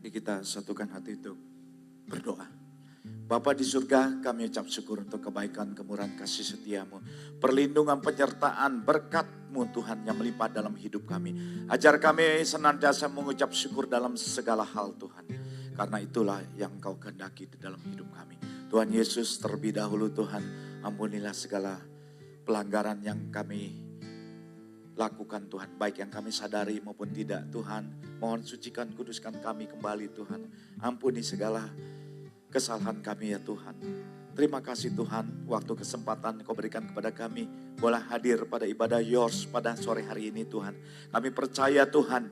Kita satukan hati untuk berdoa. Bapa di surga, kami ucap syukur untuk kebaikan, kemurahan, kasih setiamu. Perlindungan, penyertaan, berkat-Mu Tuhan yang melimpah dalam hidup kami. Ajar kami senantiasa mengucap syukur dalam segala hal Tuhan. Karena itulah yang Kau kehendaki di dalam hidup kami. Tuhan Yesus, terlebih dahulu Tuhan, ampunilah segala pelanggaran yang kami lakukan Tuhan, baik yang kami sadari maupun tidak Tuhan. Mohon sucikan, kuduskan kami kembali Tuhan. Ampuni segala kesalahan kami ya Tuhan. Terima kasih Tuhan, waktu kesempatan Kau berikan kepada kami. Boleh hadir pada ibadah Yours pada sore hari ini Tuhan. Kami percaya Tuhan,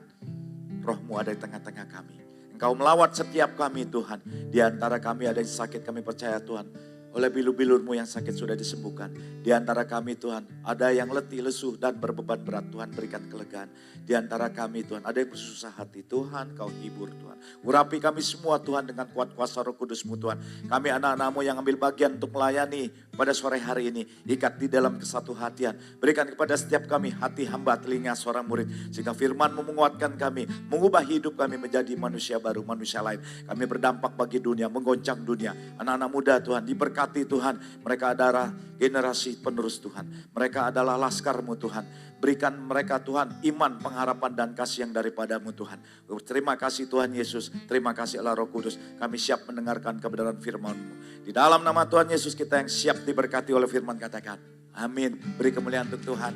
Roh-Mu ada di tengah-tengah kami. Engkau melawat setiap kami Tuhan. Di antara kami ada yang sakit, kami percaya Tuhan. Oleh bilur-bilur-Mu yang sakit sudah disembuhkan. Di antara kami Tuhan, ada yang letih, lesuh dan berbeban berat. Tuhan berikan kelegaan. Di antara kami Tuhan, ada yang bersusah hati. Tuhan Kau hibur Tuhan. Urapi kami semua Tuhan dengan kuat kuasa Roh Kudus-Mu Tuhan. Kami anak-anak-Mu yang ambil bagian untuk melayani pada sore hari ini. Ikat di dalam kesatu hatian. Berikan kepada setiap kami hati hamba, telinga seorang murid. Sehingga firman-Mu menguatkan kami. Mengubah hidup kami menjadi manusia baru, manusia lain. Kami berdampak bagi dunia, menggoncang dunia. Anak-anak muda Tuhan, diberkati Tuhan. Mereka adalah generasi penerus Tuhan. Mereka adalah laskar-Mu Tuhan. Berikan mereka Tuhan iman, pengharapan dan kasih yang daripada-Mu Tuhan. Terima kasih Tuhan Yesus. Terima kasih Allah Roh Kudus. Kami siap mendengarkan kebenaran firman-Mu. Di dalam nama Tuhan Yesus kita yang siap diberkati oleh firman, katakan amin. Beri kemuliaan untuk Tuhan.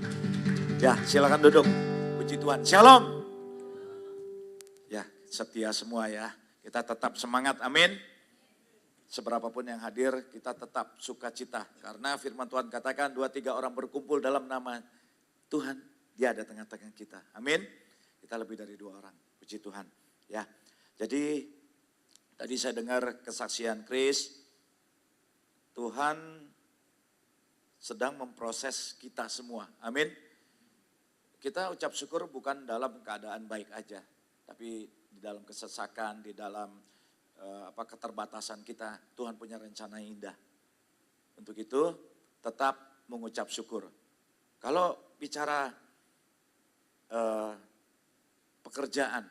Ya, silakan duduk. Puji Tuhan. Shalom. Ya, setia semua ya. Kita tetap semangat. Amin. Seberapapun yang hadir, kita tetap sukacita. Karena firman Tuhan katakan 2-3 orang berkumpul dalam nama Tuhan, Dia ada tengah-tengah kita. Amin. Kita lebih dari 2 orang. Puji Tuhan. Ya. Jadi tadi saya dengar kesaksian Chris. Tuhan sedang memproses kita semua. Amin. Kita ucap syukur bukan dalam keadaan baik aja, tapi di dalam kesesakan, di dalam keterbatasan kita, Tuhan punya rencana yang indah. Untuk itu tetap mengucap syukur. Kalau bicara pekerjaan,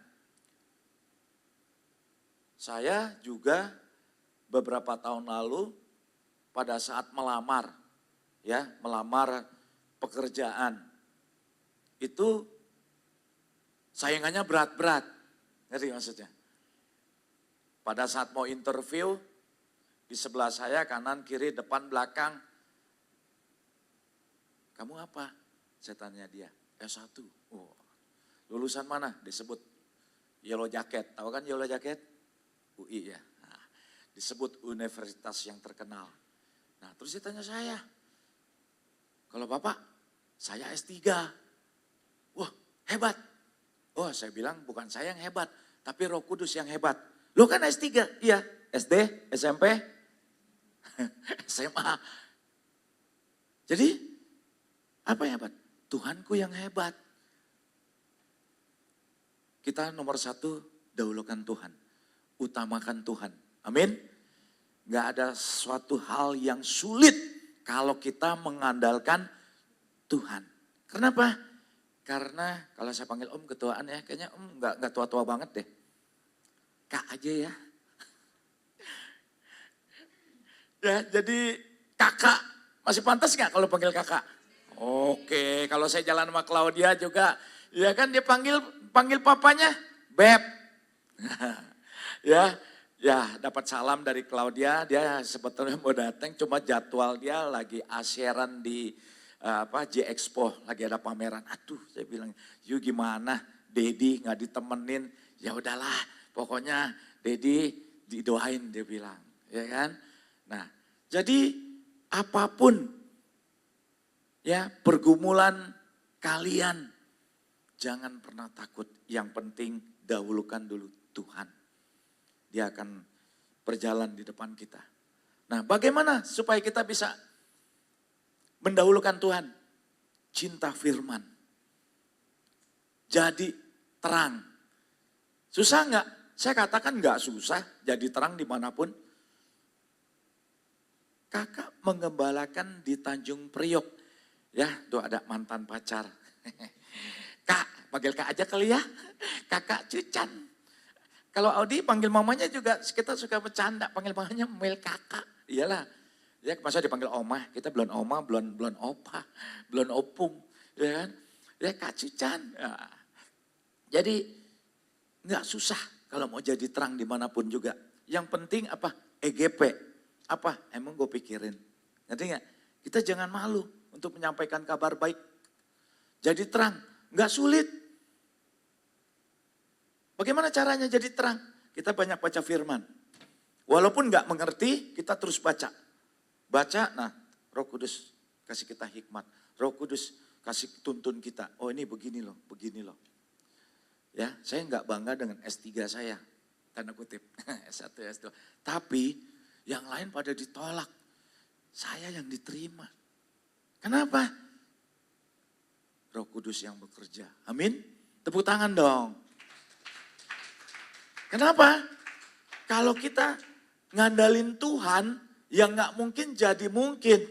saya juga beberapa tahun lalu pada saat melamar pekerjaan, itu saingannya berat-berat, ngerti maksudnya? Pada saat mau interview, di sebelah saya kanan, kiri, depan, belakang. Kamu apa? Saya tanya dia. S1. Oh, lulusan mana? Disebut Yellow Jacket. Tahu kan Yellow Jacket? UI ya. Nah, disebut universitas yang terkenal. Nah, terus dia tanya saya. Kalau Bapak, saya S3. Wah, hebat. Oh, saya bilang bukan saya yang hebat, tapi Roh Kudus yang hebat. Lu kan S3, iya. SD, SMP, SMA. Jadi, apa yang hebat? Tuhanku yang hebat. Kita nomor 1, dahulukan Tuhan. Utamakan Tuhan. Amin. Gak ada suatu hal yang sulit kalau kita mengandalkan Tuhan. Kenapa? Karena kalau saya panggil Om ketuaan ya, kayaknya Om gak tua-tua banget deh. Kak aja ya. Ya, jadi kakak, masih pantas gak kalau panggil kakak? Oke, kalau saya jalan sama Claudia juga, ya kan dia panggil papanya Beb. Ya dapat salam dari Claudia, dia sebetulnya mau datang, cuma jadwal dia lagi asyaran di J Expo, lagi ada pameran. Aduh, saya bilang, yuk gimana, Dedi nggak ditemenin, ya udahlah. Pokoknya Dedi didoain, dia bilang, ya kan. Nah, jadi apapun ya pergumulan kalian, jangan pernah takut. Yang penting dahulukan dulu Tuhan. Dia akan berjalan di depan kita. Nah, bagaimana supaya kita bisa mendahulukan Tuhan? Cinta firman. Jadi terang. Susah enggak? Saya katakan enggak susah jadi terang dimanapun. Kakak mengembalakan di Tanjung Priok. Ya, tuh ada mantan pacar. Kak, panggil Kak aja kali ya. Kakak Cucan. Kalau Audi panggil mamanya juga kita suka bercanda, panggil mamanya Mel kakak. Iyalah. Ya masa dipanggil omah, kita belum oma, belum opa, belum opung, ya kan? Ya Kak Cican. Ya. Jadi nggak susah kalau mau jadi terang dimanapun juga. Yang penting apa? EGP. Apa? Emang gue pikirin. Ngerti nggak? Kita jangan malu untuk menyampaikan kabar baik. Jadi terang, nggak sulit. Bagaimana caranya jadi terang? Kita banyak baca firman. Walaupun nggak mengerti, kita terus baca. Baca, nah Roh Kudus kasih kita hikmat. Roh Kudus kasih tuntun kita. Oh ini begini loh, begini loh. Ya, saya nggak bangga dengan S3 saya. Tanda kutip, S1, S2. Tapi yang lain pada ditolak. Saya yang diterima. Kenapa? Roh Kudus yang bekerja. Amin. Tepuk tangan dong. Kenapa? Kalau kita ngandalin Tuhan, yang gak mungkin jadi mungkin.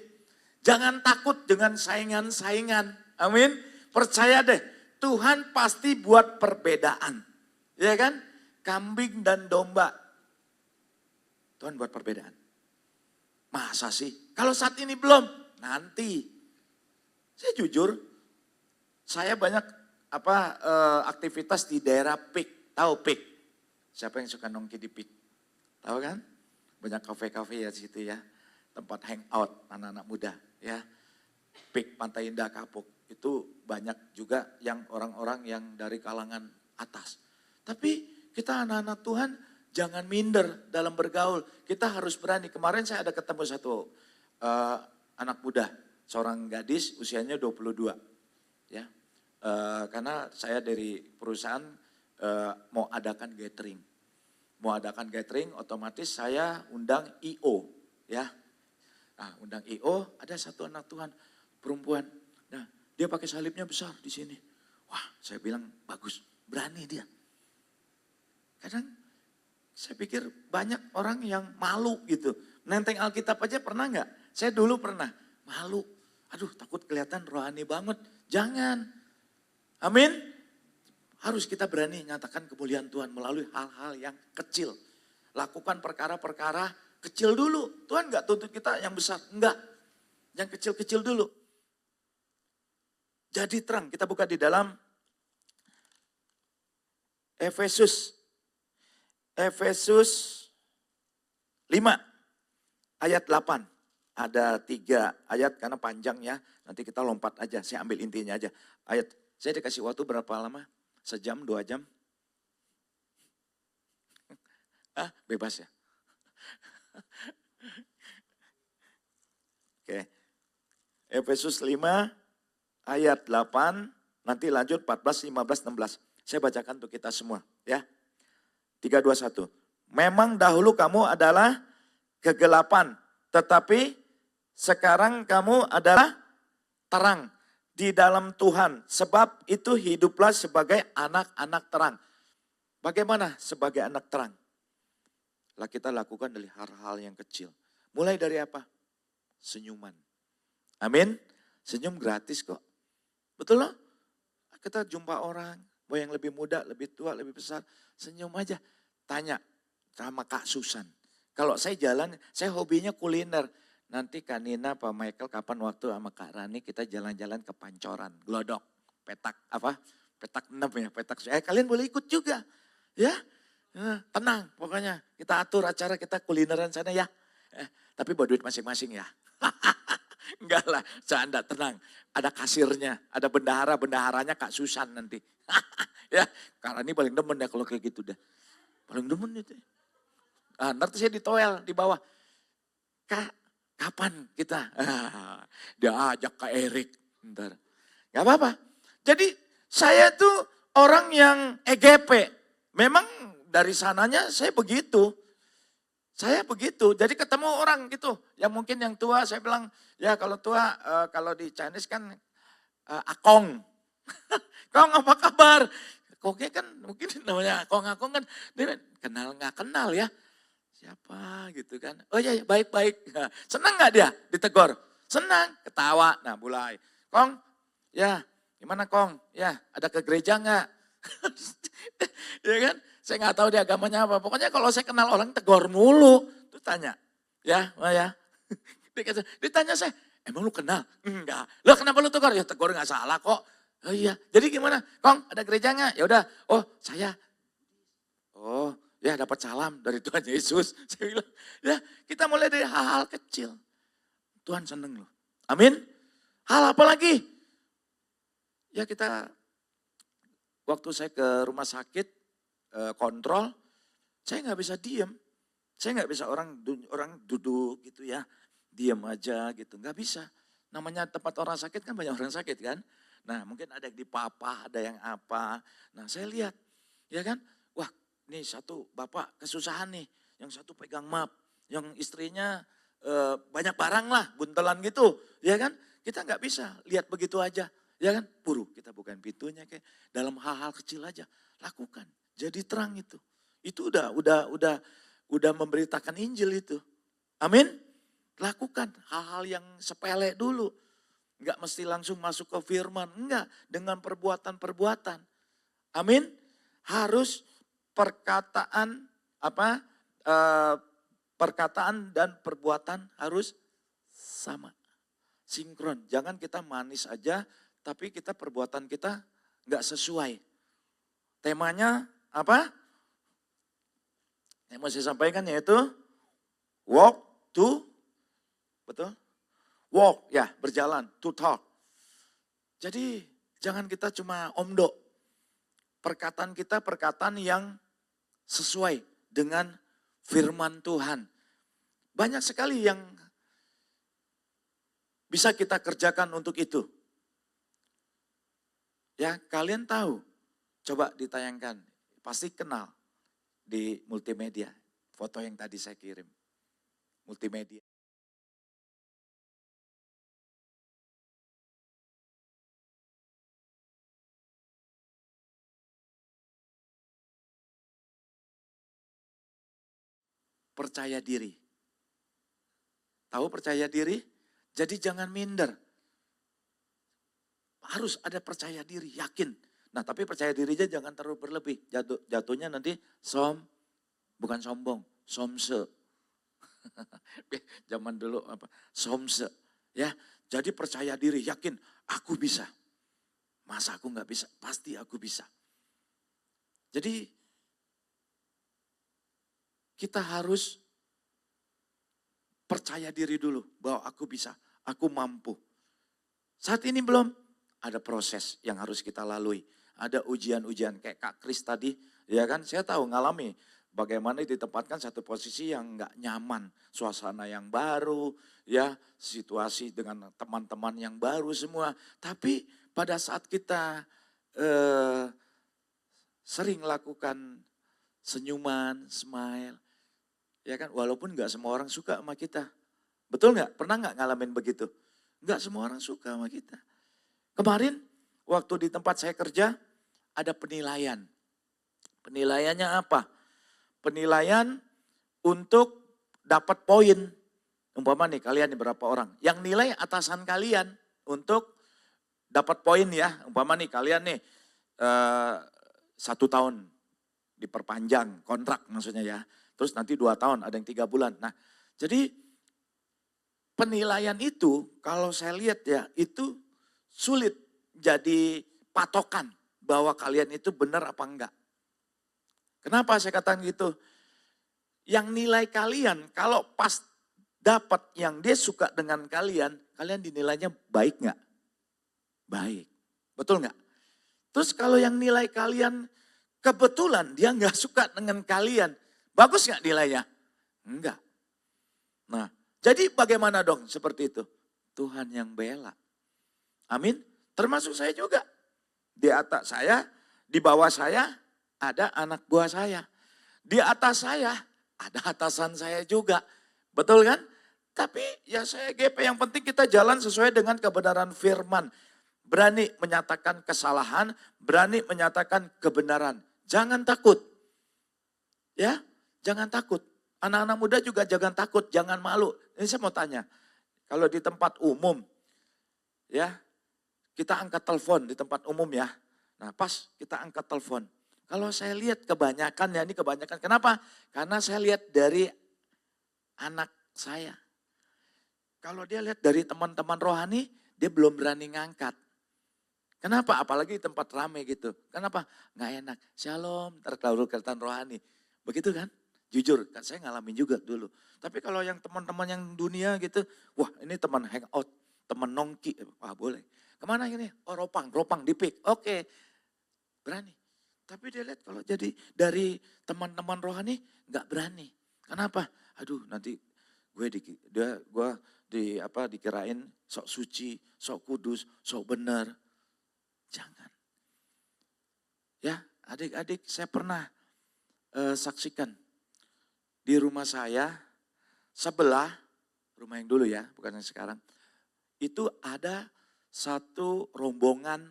Jangan takut dengan saingan-saingan. Amin. Percaya deh, Tuhan pasti buat perbedaan. Ya kan? Kambing dan domba. Tuhan buat perbedaan. Masa sih? Kalau saat ini belum, nanti. Saya jujur, saya banyak aktivitas di daerah PIK. Tahu PIK? Siapa yang suka nongki di PIK? Tahu kan? Banyak kafe-kafe ya di situ ya. Tempat hangout anak-anak muda ya. PIK Pantai Indah Kapuk. Itu banyak juga yang orang-orang yang dari kalangan atas. Tapi kita anak-anak Tuhan jangan minder dalam bergaul. Kita harus berani. Kemarin saya ada ketemu satu anak muda. Seorang gadis usianya 22. Ya. Karena saya dari perusahaan mau adakan gathering. Mau adakan gathering otomatis saya undang IO. Ya. Nah, undang IO ada satu anak Tuhan perempuan. Nah dia pakai salibnya besar di sini. Wah saya bilang bagus, berani dia. Kadang saya pikir banyak orang yang malu gitu. Nenteng Alkitab aja pernah nggak? Saya dulu pernah malu. Aduh takut kelihatan rohani banget. Jangan. Amin. Harus kita berani nyatakan kemuliaan Tuhan melalui hal-hal yang kecil. Lakukan perkara-perkara kecil dulu. Tuhan nggak tuntut kita yang besar. Enggak. Yang kecil-kecil dulu. Jadi terang. Kita buka di dalam Efesus 5 ayat 8. Ada 3 ayat karena panjang ya. Nanti kita lompat aja. Saya ambil intinya aja. Ayat. Saya dikasih waktu berapa lama? Sejam, 2 jam? Bebas ya? Oke. Efesus 5 ayat 8, nanti lanjut 14, 15, 16. Saya bacakan untuk kita semua ya. 3, 2, 1. Memang dahulu kamu adalah kegelapan, tetapi sekarang kamu adalah terang di dalam Tuhan. Sebab itu hiduplah sebagai anak-anak terang. Bagaimana sebagai anak terang? Lah kita lakukan dari hal-hal yang kecil. Mulai dari apa? Senyuman. Amin. Senyum gratis kok. Betul loh? Kita jumpa orang, mau yang lebih muda, lebih tua, lebih besar. Senyum aja. Tanya sama Kak Susan. Kalau saya jalan, saya hobinya kuliner. Nanti Kak Nina, Pak Michael kapan waktu sama Kak Rani kita jalan-jalan ke Pancoran, Glodok, petak 6 ya, petak. Kalian boleh ikut juga ya. Tenang pokoknya kita atur acara kita kulineran sana ya. Tapi bawa duit masing-masing ya. Enggak lah, canda tenang. Ada kasirnya, ada bendaharanya Kak Susan nanti. Ya, Kak Rani paling demen ya kalau kayak gitu dah. Paling demen itu. Nanti saya ditoel di bawah. Kak, kapan kita? Dia ajak Kak Erik. Bentar. Gak apa-apa. Jadi saya tuh orang yang EGP. Memang dari sananya saya begitu. Saya begitu. Jadi ketemu orang gitu. Yang mungkin yang tua saya bilang, ya kalau tua, kalau di Chinese kan Akong. Kong apa kabar? Koknya kan mungkin namanya Akong kan. Dia kenal nggak kenal ya. Siapa gitu kan. Oh iya baik-baik. Senang gak dia ditegur? Senang, ketawa. Nah mulai. Kong, ya gimana Kong? Ya ada ke gereja gak? Ya kan? Saya nggak tahu dia agamanya apa. Pokoknya kalau saya kenal orang tegur mulu. Tuh tanya, ya, ya. Ditanya saya, emang lu kenal? Enggak. Lo kenapa lu tegur? Ya tegur nggak salah kok. Oh iya. Jadi gimana? Kong, ada gereja nggak? Ya udah. Oh saya. Oh ya dapat salam dari Tuhan Yesus. Saya bilang, ya kita mulai dari hal-hal kecil. Tuhan seneng loh. Amin. Hal apa lagi? Ya kita, waktu saya ke rumah sakit, kontrol, saya nggak bisa diem. Saya nggak bisa orang duduk gitu ya, diem aja gitu, nggak bisa. Namanya tempat orang sakit kan banyak orang sakit kan. Nah mungkin ada yang dipapah, ada yang apa. Nah saya lihat, ya kan, wah nih satu bapak kesusahan nih, yang satu pegang map, yang istrinya banyak barang lah, buntelan gitu, ya kan. Kita nggak bisa lihat begitu aja, ya kan. Buru kita bukan pintunya kayak dalam hal-hal kecil aja, lakukan. Jadi terang itu udah memberitakan Injil itu. Amin. Lakukan hal-hal yang sepele dulu. Enggak mesti langsung masuk ke firman, enggak, dengan perbuatan-perbuatan. Amin. Harus perkataan perkataan dan perbuatan harus sama. Sinkron. Jangan kita manis aja tapi kita perbuatan kita enggak sesuai. Temanya apa? Yang mau saya sampaikan yaitu walk to, betul? Walk, ya berjalan, to talk. Jadi jangan kita cuma omdo. Perkataan kita perkataan yang sesuai dengan firman Tuhan. Banyak sekali yang bisa kita kerjakan untuk itu. Ya kalian tahu, coba ditayangkan, pasti kenal. Di multimedia, foto yang tadi saya kirim, multimedia. Percaya diri. Tahu percaya diri? Jadi jangan minder. Harus ada percaya diri, yakin. Nah tapi percaya dirinya jangan terlalu berlebih. Jatuhnya nanti bukan sombong, somse. Zaman dulu apa? Somse. Ya, jadi percaya diri, yakin aku bisa. Masa aku nggak bisa? Pasti aku bisa. Jadi kita harus percaya diri dulu bahwa aku bisa, aku mampu. Saat ini belum, ada proses yang harus kita lalui. Ada ujian-ujian kayak Kak Kris tadi, ya kan saya tahu ngalami bagaimana ditempatkan satu posisi yang nggak nyaman, suasana yang baru, ya situasi dengan teman-teman yang baru semua. Tapi pada saat kita sering lakukan senyuman, smile, ya kan walaupun nggak semua orang suka sama kita. Betul nggak? Pernah nggak ngalamin begitu? Nggak semua orang suka sama kita. Kemarin waktu di tempat saya kerja ada penilaian. Penilaiannya apa? Penilaian untuk dapat poin. Umpama nih kalian nih berapa orang. Yang nilai atasan kalian untuk dapat poin ya. Umpama nih kalian nih 1 tahun diperpanjang kontrak maksudnya ya. Terus nanti 2 tahun ada yang 3 bulan. Nah jadi penilaian itu kalau saya lihat ya itu sulit jadi patokan bahwa kalian itu benar apa enggak. Kenapa saya katakan gitu? Yang nilai kalian kalau pas dapat yang dia suka dengan kalian, kalian dinilainya baik enggak? Baik. Betul enggak? Terus kalau yang nilai kalian kebetulan dia enggak suka dengan kalian, bagus enggak nilainya? Enggak. Nah, jadi bagaimana dong seperti itu? Tuhan yang bela. Amin. Termasuk saya juga. Di atas saya, di bawah saya ada anak buah saya. Di atas saya ada atasan saya juga. Betul kan? Tapi ya saya GP yang penting kita jalan sesuai dengan kebenaran firman. Berani menyatakan kesalahan, berani menyatakan kebenaran. Jangan takut. Ya, jangan takut. Anak-anak muda juga jangan takut, jangan malu. Ini saya mau tanya, kalau di tempat umum, ya kita angkat telepon di tempat umum ya. Nah pas kita angkat telepon, Kalau saya lihat kebanyakan ya, ini kebanyakan. Kenapa? Karena saya lihat dari anak saya. Kalau dia lihat dari teman-teman rohani, dia belum berani ngangkat. Kenapa? Apalagi di tempat ramai gitu. Kenapa? Nggak enak. Shalom, terlalu kelihatan rohani. Begitu kan? Jujur, kan saya ngalamin juga dulu. Tapi kalau yang teman-teman yang dunia gitu, wah ini teman hangout, teman nongki, wah boleh. Kemana ini? Oh ropang dipik. Oke, berani. Tapi dia lihat kalau jadi dari teman-teman rohani, nggak berani. Kenapa? Aduh nanti gue dikirain sok suci, sok kudus, sok benar. Jangan. Ya, adik-adik saya pernah saksikan di rumah saya sebelah rumah yang dulu ya, bukan yang sekarang. Itu ada satu rombongan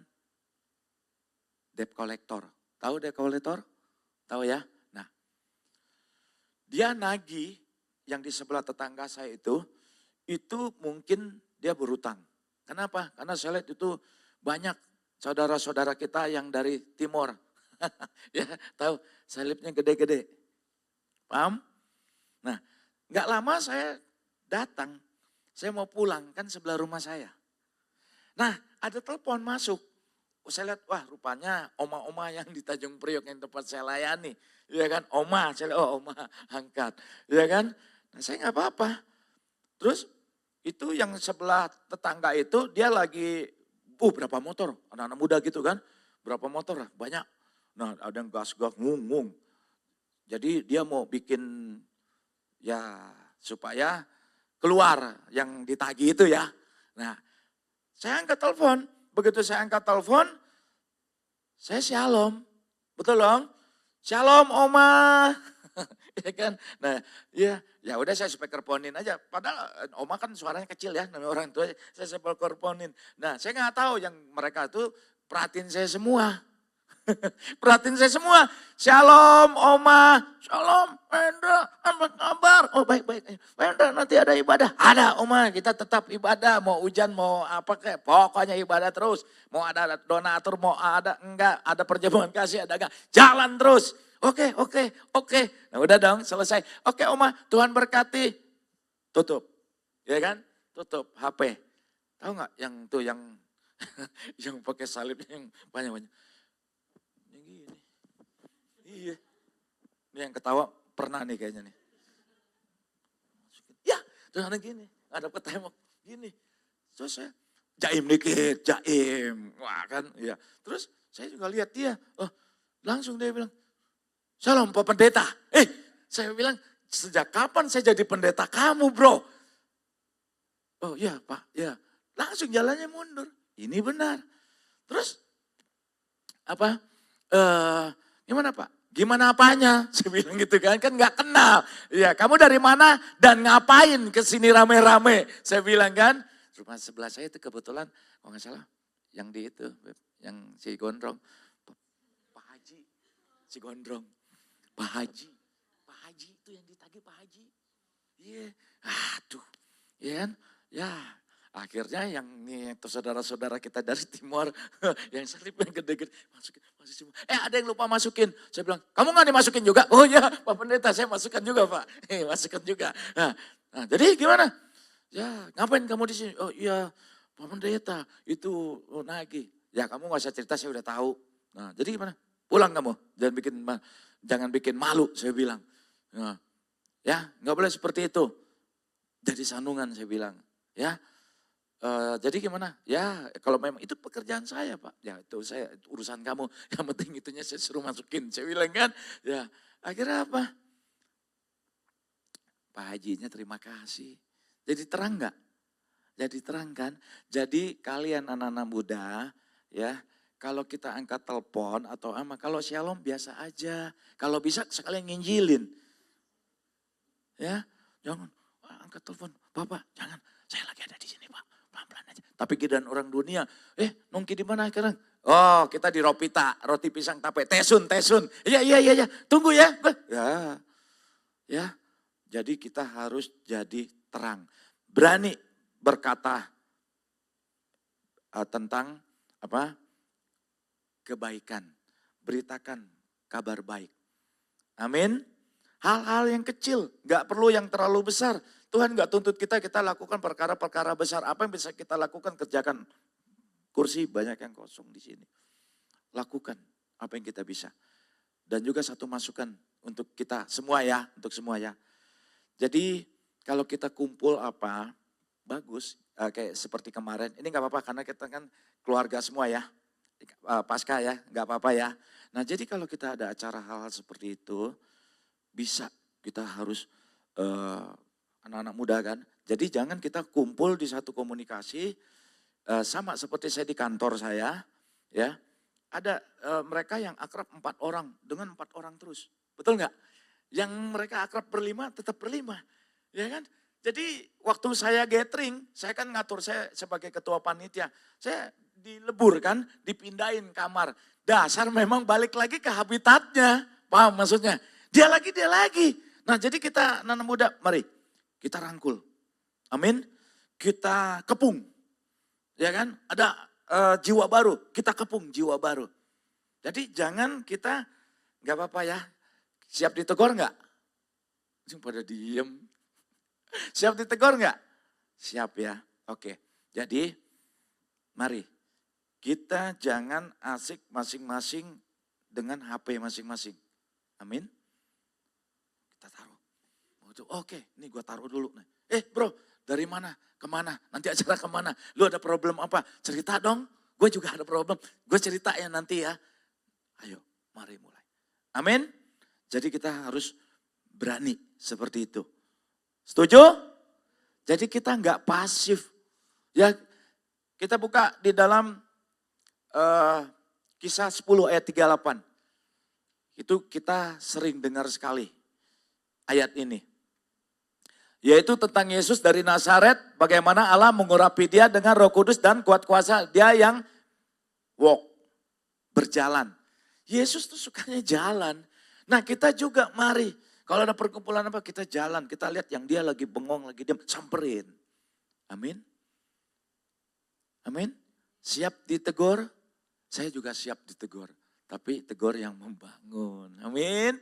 debt collector. Tahu debt collector? Tahu ya? Nah, dia nagih yang di sebelah tetangga saya itu mungkin dia berutang. Kenapa? Karena saya lihat itu banyak saudara-saudara kita yang dari timur. Ya, tahu salibnya gede-gede. Paham? Nah, nggak lama saya datang. Saya mau pulang, kan sebelah rumah saya. Nah, ada telepon masuk. Saya lihat, wah rupanya oma-oma yang di Tanjung Priok yang tempat saya layani. Ya kan, oma, saya lihat, oh oma angkat. Ya kan, nah saya nggak apa-apa. Terus itu yang sebelah tetangga itu dia lagi, berapa motor, anak-anak muda gitu kan. Berapa motor lah, banyak. Nah ada yang gas-gas, ngung. Jadi dia mau bikin ya supaya keluar yang ditagih itu ya. Nah saya angkat telepon, begitu saya angkat telepon, saya shalom, betul dong? Shalom oma, ya kan? Nah ya udah saya speakerphonein aja. Padahal oma kan suaranya kecil ya, namanya orang tua. Saya speakerphonein. Nah saya nggak tahu yang mereka tuh perhatiin saya semua. Perhatiin saya semua. Shalom Oma, shalom Wendra, apa kabar? Oh baik. Wendra nanti ada ibadah. Ada Oma, kita tetap ibadah. Mau hujan, mau apa kayak. Pokoknya ibadah terus. Mau ada donatur, mau ada enggak. Ada perjamuan kasih, ada enggak. Jalan terus. Oke. Nah udah dong selesai. Oke Oma, Tuhan berkati. Tutup. Ya kan? Tutup HP. Tahu enggak yang tuh yang yang pakai salib yang banyak-banyak. Iya. Ini yang ketawa pernah nih kayaknya nih. Ya, terus ada gini, ada ketembok gini. Terus saya jaim dikit, jaim. Wah kan, ya. Terus saya juga lihat dia, langsung dia bilang, "Shalom Pak Pendeta." Saya bilang, "Sejak kapan saya jadi pendeta kamu, Bro?" "Oh iya, Pak." Ya. Langsung jalannya mundur. Ini benar. Terus apa? Gimana Pak? Gimana apanya? Saya bilang gitu kan gak kenal. Ya kamu dari mana dan ngapain kesini rame-rame? Saya bilang kan, rumah sebelah saya itu kebetulan, kalau gak salah, yang di itu, yang si Gondrong. Pak Haji, si Gondrong. Pak Haji itu yang ditagih Pak Haji. Iya, aduh, ya kan? Ya, akhirnya yang nih saudara-saudara kita dari timur yang salibnya gede-gede masukin semua. Ada yang lupa masukin. Saya bilang, "Kamu nggak dimasukin juga?" "Oh ya, Pak Pendeta, saya masukkan juga, Pak." Masukkan juga. Nah, jadi gimana? "Ya, ngapain kamu di sini?" "Oh iya, Pak Pendeta, itu nagih." "Ya, kamu nggak usah cerita, saya udah tahu." Nah, jadi gimana? "Pulang kamu, jangan bikin malu," saya bilang. Nah, ya, nggak boleh seperti itu. Jadi sandungan saya bilang, ya. Jadi gimana? Ya kalau memang itu pekerjaan saya Pak. Ya itu urusan kamu. Yang penting itunya saya suruh masukin. Saya bilang kan. Ya akhirnya apa? Pak Hajinya terima kasih. Jadi terang gak? Jadi terang kan? Jadi kalian anak-anak muda ya. Kalau kita angkat telepon atau kalau shalom biasa aja. Kalau bisa sekalian nginjilin. Ya jangan angkat telepon. Bapak jangan. Saya lagi ada di sini Pak. Pelan-pelan aja. Tapi kirain orang dunia, nongki di mana sekarang? Oh, kita di Ropita, roti pisang tape, tesun. Iya. Tunggu ya. Ya. Jadi kita harus jadi terang. Berani berkata tentang kebaikan. Beritakan kabar baik. Amin. Hal-hal yang kecil, gak perlu yang terlalu besar. Tuhan gak tuntut kita lakukan perkara-perkara besar. Apa yang bisa kita lakukan, kerjakan. Kursi banyak yang kosong di sini. Lakukan apa yang kita bisa. Dan juga satu masukan untuk kita semua ya, untuk semua ya. Jadi kalau kita kumpul apa, bagus. Kayak seperti kemarin, ini gak apa-apa karena kita kan keluarga semua ya. Pasca ya, gak apa-apa ya. Nah jadi kalau kita ada acara hal-hal seperti itu, bisa kita harus anak-anak muda kan. Jadi jangan kita kumpul di satu komunikasi, sama seperti saya di kantor saya, ya. Ada mereka yang akrab 4 orang, dengan 4 orang terus. Betul nggak? Yang mereka akrab berlima, tetap berlima. Ya kan? Jadi waktu saya gathering, saya kan ngatur, saya sebagai ketua panitia. Saya dilebur kan, dipindahin kamar. Dasar memang balik lagi ke habitatnya. Paham maksudnya? Dia lagi. Nah jadi kita anak muda, mari kita rangkul. Amin. Kita kepung. Ya kan? Ada jiwa baru, kita kepung jiwa baru. Jadi jangan kita, gak apa-apa ya, siap ditegur gak? Pada diem. Siap ditegur gak? Siap ya, oke. Jadi mari kita jangan asik masing-masing dengan HP masing-masing. Amin. Kita taruh. Oke, ini gue taruh dulu. Bro, dari mana? Kemana? Nanti acara kemana? Lu ada problem apa? Cerita dong. Gue juga ada problem. Gue cerita ya nanti ya. Ayo, mari mulai. Amin. Jadi kita harus berani seperti itu. Setuju? Jadi kita nggak pasif. Ya, kita buka di dalam Kisah 10 ayat 38. Itu kita sering dengar sekali ayat ini. Yaitu tentang Yesus dari Nazaret, bagaimana Allah mengurapi dia dengan Roh Kudus dan kuat kuasa. Dia yang walk, berjalan. Yesus tuh sukanya jalan. Nah kita juga mari, kalau ada perkumpulan apa kita jalan. Kita lihat yang dia lagi bengong, lagi diam, samperin. Amin. Amin. Siap ditegur, saya juga siap ditegur. Tapi tegur yang membangun. Amin.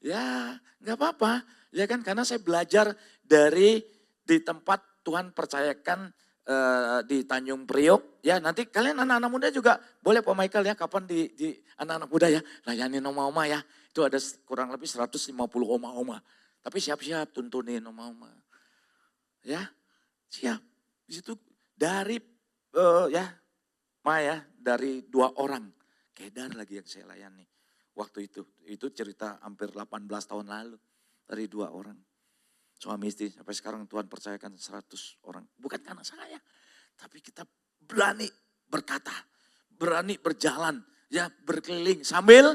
Ya gak apa-apa. Ya kan karena saya belajar di tempat Tuhan percayakan di Tanjung Priok. Ya nanti kalian anak-anak muda juga boleh Pak Michael ya. Kapan di anak-anak muda ya. Layanin oma-oma ya. Itu ada kurang lebih 150 oma-oma. Tapi siap-siap tuntunin oma-oma. Ya siap. Di situ dari dari 2 orang. Kedar lagi yang saya layani. Waktu itu cerita hampir 18 tahun lalu. Dari 2 orang. Suami istri sampai sekarang Tuhan percayakan 100 orang. Bukan karena saya. Tapi kita berani berkata. Berani berjalan. Ya berkeliling sambil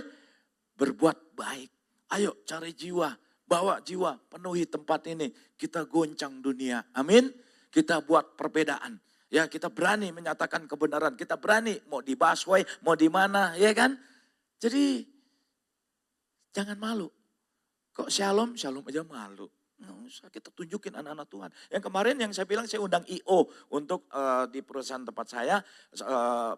berbuat baik. Ayo cari jiwa. Bawa jiwa. Penuhi tempat ini. Kita goncang dunia. Amin. Kita buat perbedaan. Ya kita berani menyatakan kebenaran. Kita berani mau di busway, mau di mana, ya kan. Jadi jangan malu. Kok shalom aja malu. Nggak usah, kita tunjukin anak-anak Tuhan. Yang kemarin yang saya bilang saya undang IO untuk di perusahaan tempat saya.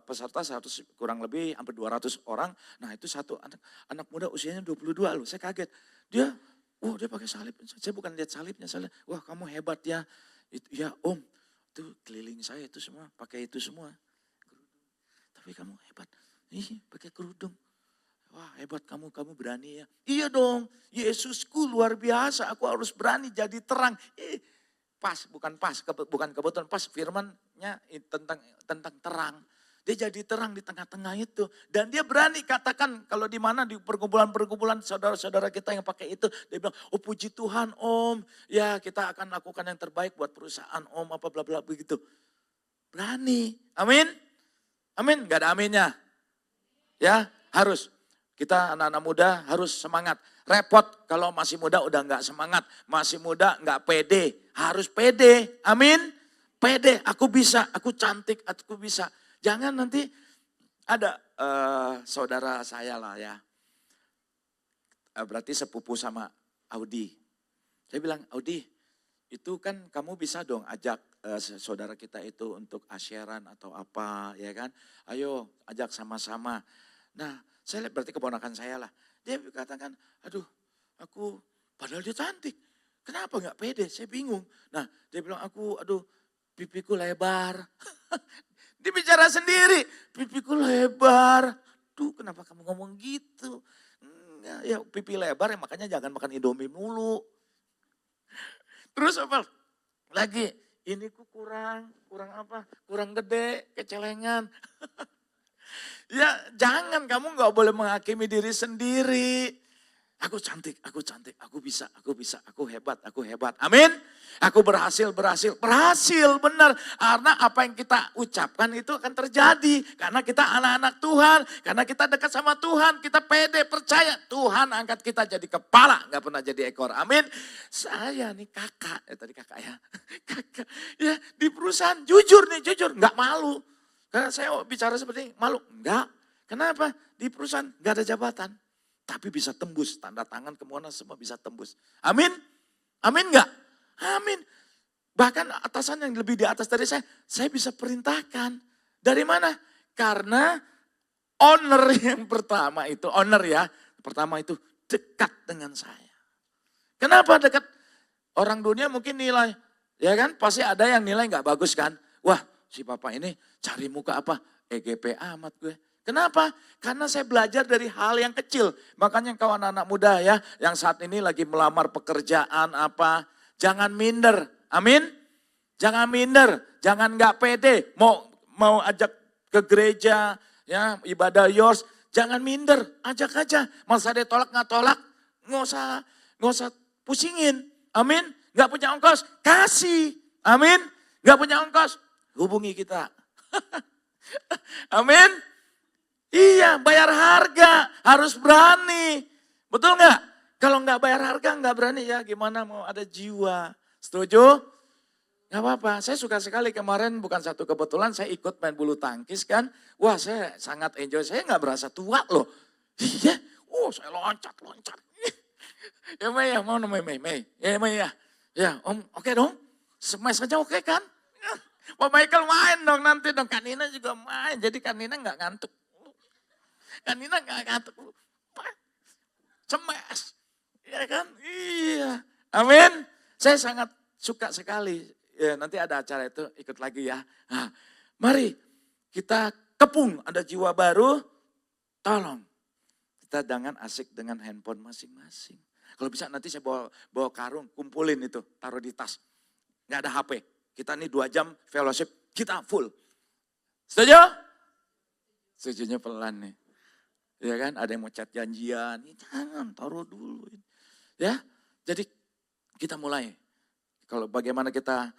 Peserta 100 kurang lebih hampir 200 orang. Nah itu satu anak muda usianya 22 loh. Saya kaget. Dia pakai salib. Saya bukan lihat salibnya. Wah kamu hebat ya. Ya om. Itu keliling saya itu semua, pakai itu semua. Tapi kamu hebat. Pakai kerudung. Wah hebat kamu berani ya. Iya dong, Yesusku luar biasa, aku harus berani jadi terang. Bukan kebetulan, pas firmannya tentang terang. Dia jadi terang di tengah-tengah itu. Dan dia berani katakan kalau di mana di perkumpulan-perkumpulan saudara-saudara kita yang pakai itu. Dia bilang, oh puji Tuhan om. Ya kita akan lakukan yang terbaik buat perusahaan om apa bla bla begitu. Berani. Amin. Amin. Gak ada aminnya. Ya harus. Kita anak-anak muda harus semangat. Repot kalau masih muda udah gak semangat. Masih muda gak pede. Harus pede. Amin. Pede. Aku bisa. Aku cantik. Aku bisa. Jangan nanti ada saudara saya lah ya. Berarti sepupu sama Audi. Saya bilang, Audi itu kan kamu bisa dong ajak saudara kita itu untuk asyaran atau apa ya kan. Ayo ajak sama-sama. Nah saya lihat berarti keponakan saya lah. Dia katakan, aduh aku padahal dia cantik. Kenapa nggak pede? Saya bingung. Nah dia bilang aduh pipiku lebar. Dia bicara sendiri, pipiku lebar. Duh kenapa kamu ngomong gitu? Ya pipi lebar ya makanya jangan makan Indomie mulu. Terus apa lagi? Ini ku kurang apa? Kurang gede, kecelengan. Ya jangan, kamu nggak boleh menghakimi diri sendiri. Aku cantik, aku bisa, aku hebat. Amin. Aku berhasil, benar. Karena apa yang kita ucapkan itu akan terjadi. Karena kita anak-anak Tuhan, karena kita dekat sama Tuhan, kita pede, percaya. Tuhan angkat kita jadi kepala, nggak pernah jadi ekor. Amin. Saya nih kakak, tadi kakak ya. Kakak, ya di perusahaan jujur, nggak malu. Karena saya bicara seperti ini, malu? Enggak. Kenapa? Di perusahaan nggak ada jabatan. Tapi bisa tembus, tanda tangan kemana semua bisa tembus. Amin? Amin enggak? Amin. Bahkan atasan yang lebih di atas dari saya bisa perintahkan. Dari mana? Karena owner yang pertama itu, pertama itu dekat dengan saya. Kenapa dekat? Orang dunia mungkin nilai, ya kan? Pasti ada yang nilai nggak bagus kan? Wah, si bapak ini cari muka apa? EGP amat gue. Kenapa? Karena saya belajar dari hal yang kecil. Makanya kau anak-anak muda ya, yang saat ini lagi melamar pekerjaan apa, jangan minder. Amin? Jangan minder, jangan nggak pede. Mau ajak ke gereja, ya ibadah yours, jangan minder, ajak aja. Masa dia tolak nggak tolak, nggak usah pusingin. Amin? Nggak punya ongkos, kasih. Amin? Nggak punya ongkos, hubungi kita. Amin? Iya, bayar harga, harus berani. Betul nggak? Kalau nggak bayar harga, nggak berani ya gimana mau ada jiwa. Setuju? Nggak apa-apa, saya suka sekali kemarin bukan satu kebetulan saya ikut main bulu tangkis kan. Wah saya sangat enjoy, saya nggak berasa tua loh. Iya, saya loncat. Ya Mei ya, mau namanya Mei. Ya Mei ya, ya Om oke dong, smash aja oke kan? Pak Michael main dong nanti dong, Kanina juga main, jadi Kanina nggak ngantuk. Kanina nggak ngantuk. Cemas. Ya kan? Iya. Amin. Saya sangat suka sekali. Ya, nanti ada acara itu ikut lagi ya. Nah, mari kita kepung ada jiwa baru. Tolong. Kita jangan asik dengan handphone masing-masing. Kalau bisa nanti saya bawa karung, kumpulin itu, taruh di tas. Nggak ada HP. Kita ini 2 jam fellowship, kita full. Setuju? Setujunya pelan nih. Ya kan, ada yang mau chat janjian, jangan taruh dulu. Ya, jadi kita mulai. Kalau bagaimana kita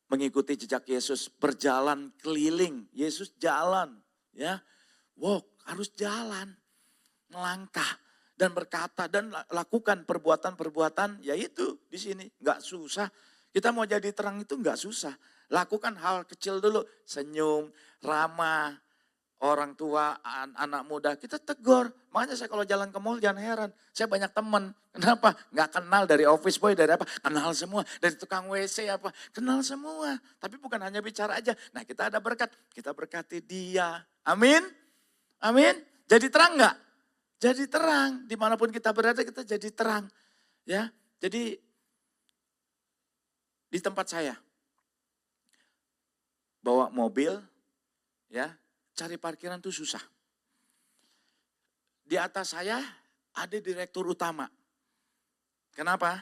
mengikuti jejak Yesus, berjalan keliling. Yesus jalan, ya, walk, harus jalan, melangkah dan berkata dan lakukan perbuatan-perbuatan. Yaitu di sini nggak susah. Kita mau jadi terang itu nggak susah. Lakukan hal kecil dulu, senyum, ramah. Orang tua, anak muda, kita tegur. Makanya saya kalau jalan ke mall jangan heran. Saya banyak teman. Kenapa? Nggak kenal dari office boy, dari apa. Kenal semua. Dari tukang WC apa. Kenal semua. Tapi bukan hanya bicara aja. Nah kita ada berkat. Kita berkati dia. Amin. Amin. Jadi terang nggak? Jadi terang. Dimanapun kita berada kita jadi terang. Ya. Jadi di tempat saya. Bawa mobil. Ya. Cari parkiran tuh susah. Di atas saya ada direktur utama. Kenapa?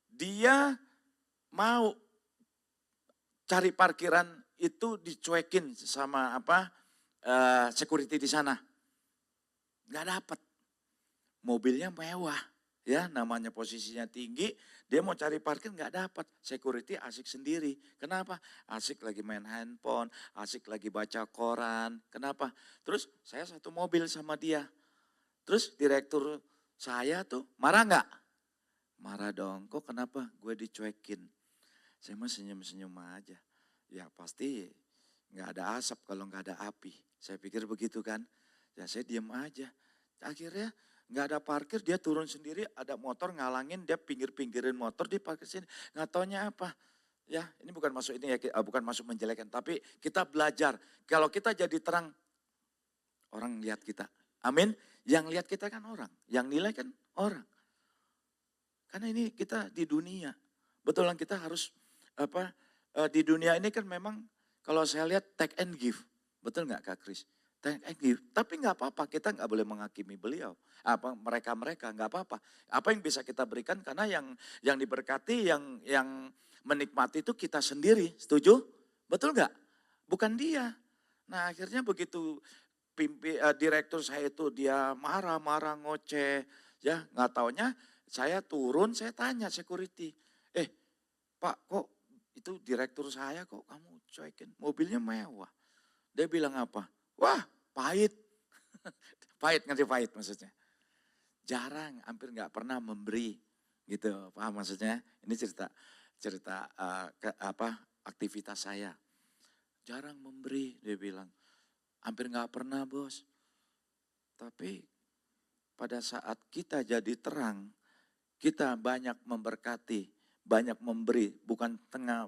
Dia mau cari parkiran itu dicuekin sama security di sana. Nggak dapat. Mobilnya mewah. Ya, namanya posisinya tinggi, dia mau cari parkir nggak dapat. Security asik sendiri. Kenapa? Asik lagi main handphone, asik lagi baca koran. Kenapa? Terus saya satu mobil sama dia. Terus direktur saya tuh marah nggak? Marah dong. Kok kenapa? Gue dicuekin. Saya mah senyum-senyum aja. Ya pasti nggak ada asap kalau nggak ada api. Saya pikir begitu kan. Ya saya diem aja. Akhirnya nggak ada parkir, dia turun sendiri, ada motor ngalangin, dia pinggir-pinggirin motor, dia parkir sini. Nggak taunya apa. Ya ini bukan masuk ini ya, bukan masuk menjelekkan. Tapi kita belajar, kalau kita jadi terang, orang lihat kita. Amin. Yang lihat kita kan orang, yang nilai kan orang. Karena ini kita di dunia. Betul kan kita harus di dunia ini kan memang kalau saya lihat take and give. Betul nggak Kak Kris? Take and give. Tapi nggak apa-apa, kita nggak boleh menghakimi beliau. Mereka nggak apa-apa. Apa yang bisa kita berikan karena yang diberkati, yang menikmati itu kita sendiri. Setuju? Betul nggak? Bukan dia. Nah akhirnya begitu direktur saya itu dia marah-marah ngoceh, ya nggak taunya saya turun, saya tanya security, Pak kok itu direktur saya kok kamu cuekin, mobilnya mewah. Dia bilang apa? Wah pahit, pahit ngerti pahit maksudnya. Jarang, hampir nggak pernah memberi, gitu paham maksudnya? Ini cerita aktivitas saya. Jarang memberi, dia bilang. Hampir nggak pernah bos. Tapi pada saat kita jadi terang, kita banyak memberkati, banyak memberi, bukan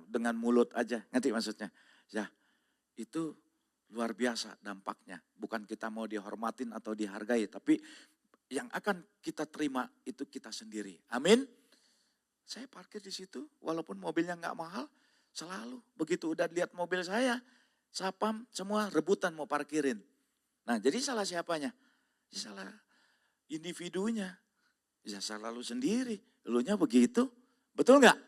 dengan mulut aja. Ngerti maksudnya? Ya, itu luar biasa dampaknya. Bukan kita mau dihormatin atau dihargai, tapi yang akan kita terima itu kita sendiri. Amin. Saya parkir di situ, walaupun mobilnya nggak mahal, selalu begitu udah lihat mobil saya, sapam semua rebutan mau parkirin. Nah jadi salah siapanya? Ya, salah individunya. Ya salah lu sendiri. Elunya begitu. Betul nggak?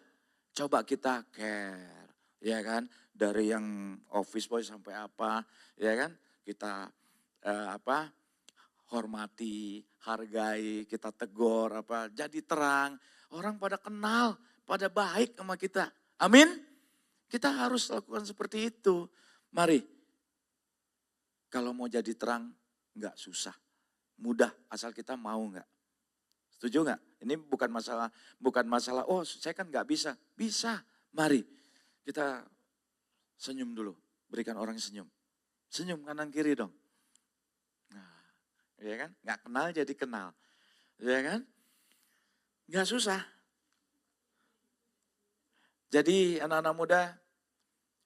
Coba kita care. Ya kan? Dari yang office boy sampai apa. Ya kan? Kita hormati, hargai, kita tegur. Jadi terang. Orang pada kenal, pada baik sama kita. Amin? Kita harus lakukan seperti itu. Mari, kalau mau jadi terang enggak susah, mudah asal kita mau enggak. Setuju enggak? Ini bukan masalah, oh saya kan enggak bisa. Bisa, mari kita senyum dulu, berikan orang senyum. Senyum kanan kiri dong. Nah, ya kan? Enggak kenal jadi kenal. Ya kan? Enggak susah. Jadi anak-anak muda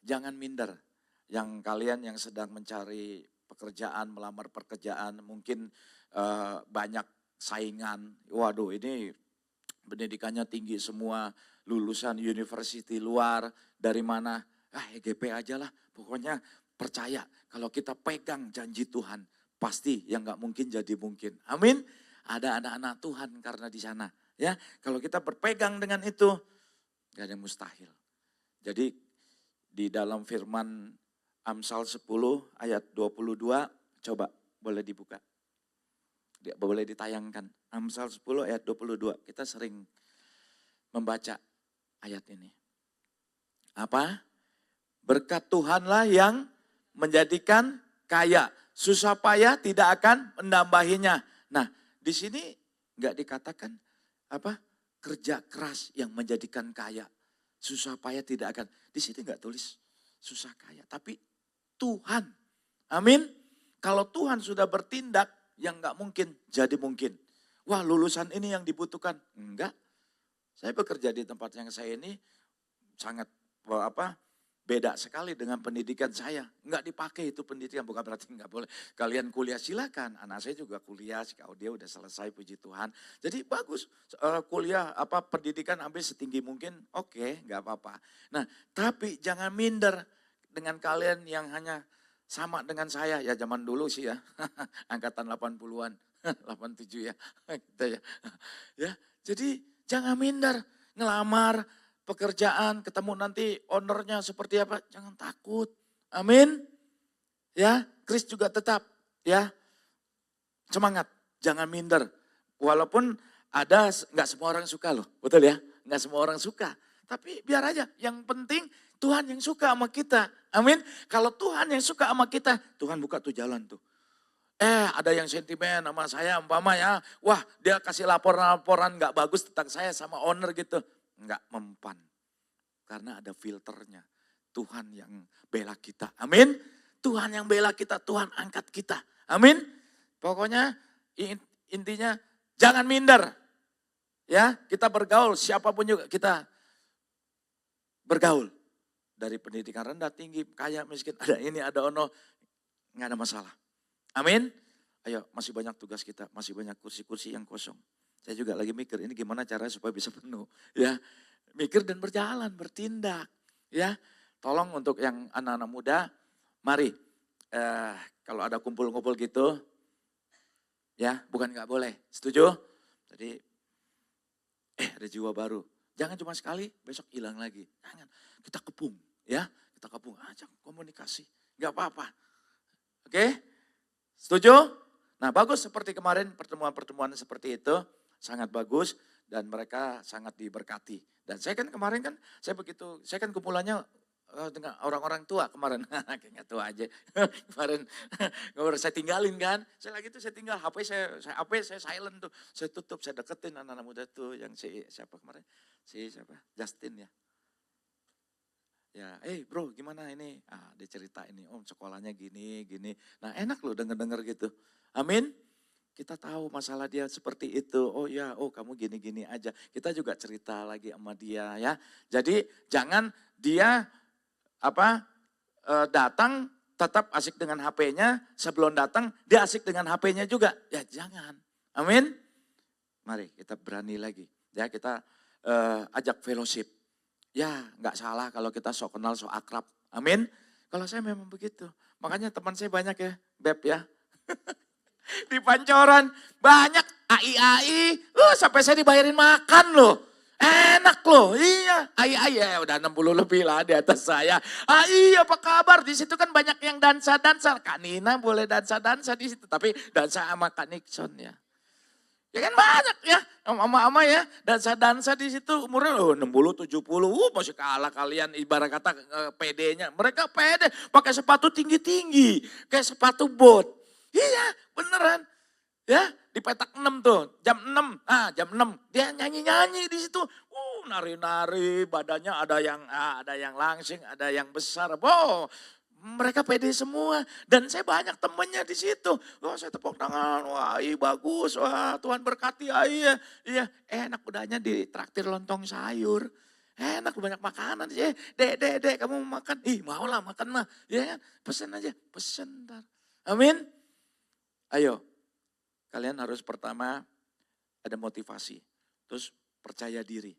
jangan minder. Yang kalian yang sedang mencari pekerjaan, melamar pekerjaan, mungkin banyak saingan. Waduh ini pendidikannya tinggi semua, lulusan university luar, dari mana? EGP aja lah, pokoknya percaya kalau kita pegang janji Tuhan, pasti yang gak mungkin jadi mungkin. Amin. Ada anak-anak Tuhan karena di sana. Ya, kalau kita berpegang dengan itu, gak ada yang mustahil. Jadi di dalam firman Amsal 10 ayat 22, coba boleh dibuka. Boleh ditayangkan. Amsal 10 ayat 22, kita sering membaca ayat ini. Apa? Berkat Tuhanlah yang menjadikan kaya. Susah payah tidak akan menambahinya. Nah di sini enggak dikatakan kerja keras yang menjadikan kaya. Susah payah tidak akan. Di sini enggak tulis susah kaya, tapi Tuhan. Amin. Kalau Tuhan sudah bertindak, yang enggak mungkin jadi mungkin. Wah lulusan ini yang dibutuhkan. Enggak. Saya bekerja di tempat yang saya ini sangat beda sekali dengan pendidikan saya. Enggak dipakai itu pendidikan, bukan berarti enggak boleh. Kalian kuliah silakan, anak saya juga kuliah, si dia udah selesai puji Tuhan. Jadi bagus kuliah pendidikan ambil setinggi mungkin, oke, enggak apa-apa. Nah tapi jangan minder dengan kalian yang hanya sama dengan saya, ya zaman dulu sih ya, angkatan 80-an, 87 ya, gitu ya. Ya, jadi jangan minder, ngelamar pekerjaan, ketemu nanti ownernya seperti apa, jangan takut. Amin. Ya, Kris juga tetap ya semangat, jangan minder. Walaupun ada nggak semua orang suka loh, betul ya, nggak semua orang suka. Tapi biar aja, yang penting Tuhan yang suka sama kita. Amin. Kalau Tuhan yang suka sama kita, Tuhan buka tuh jalan tuh. Ada yang sentimen sama saya umpama ya. Wah dia kasih laporan-laporan gak bagus tentang saya sama owner gitu. Enggak mempan. Karena ada filternya. Tuhan yang bela kita. Amin. Tuhan yang bela kita, Tuhan angkat kita. Amin. Pokoknya intinya jangan minder. Ya, kita bergaul, siapapun juga kita bergaul. Dari pendidikan rendah, tinggi, kaya, miskin, ada ini, ada ono, nggak ada masalah. Amin. Ayo, masih banyak tugas kita, masih banyak kursi-kursi yang kosong. Saya juga lagi mikir ini gimana caranya supaya bisa penuh. Ya, mikir dan berjalan, bertindak. Ya, tolong untuk yang anak-anak muda, mari kalau ada kumpul-kumpul gitu, ya bukan nggak boleh, setuju? Jadi ada jiwa baru. Jangan cuma sekali, besok hilang lagi. Jangan, kita kepung, ya kita kepung aja komunikasi, nggak apa-apa. Oke, setuju? Nah bagus seperti kemarin pertemuan-pertemuan seperti itu, sangat bagus dan mereka sangat diberkati. Dan saya kan kemarin kan, saya kan kumpulannya dengan orang-orang tua kemarin, kayaknya tua aja. Kemarin saya tinggalin kan, saya lagi tuh saya tinggal, HP saya silent tuh, saya tutup, saya deketin anak-anak muda tuh yang siapa kemarin, siapa, Justin ya. Ya, bro gimana ini? Dia cerita ini, sekolahnya gini, gini. Nah enak loh denger-denger gitu. Amin. Kita tahu masalah dia seperti itu. Oh ya, kamu gini-gini aja. Kita juga cerita lagi sama dia ya. Jadi jangan dia datang tetap asik dengan HP-nya. Sebelum datang dia asik dengan HP-nya juga. Ya jangan. Amin. Mari kita berani lagi. Ya kita ajak fellowship. Ya nggak salah kalau kita sok kenal, sok akrab. Amin. Kalau saya memang begitu. Makanya teman saya banyak ya, Beb ya. Di Pancoran banyak AI, sampai saya dibayarin makan loh. Enak loh, iya. AI ya udah 60 lebih lah di atas saya. AI apa kabar? Di situ kan banyak yang dansa-dansa. Kak Nina boleh dansa-dansa di situ. Tapi dansa sama Kak Nixon ya. Ya kan banyak ya, ama-ama ya, dansa-dansa di situ umurnya 60, 70, masih kalah kalian ibarat kata PD-nya. Mereka PD pakai sepatu tinggi-tinggi, kayak sepatu bot. Iya beneran, ya di petak 6 tuh, jam 6, jam 6 dia nyanyi-nyanyi di situ. Nari-nari, badannya ada yang langsing, ada yang besar. Mereka pede semua dan saya banyak temennya di situ. Saya tepuk tangan, wah iya bagus, wah Tuhan berkati, iya enak udahnya di traktir lontong sayur. Enak banyak makanan, dek kamu mau makan? Mau lah makan mah, ya kan pesen aja, pesen ntar. Amin. Ayo, kalian harus pertama ada motivasi, terus percaya diri.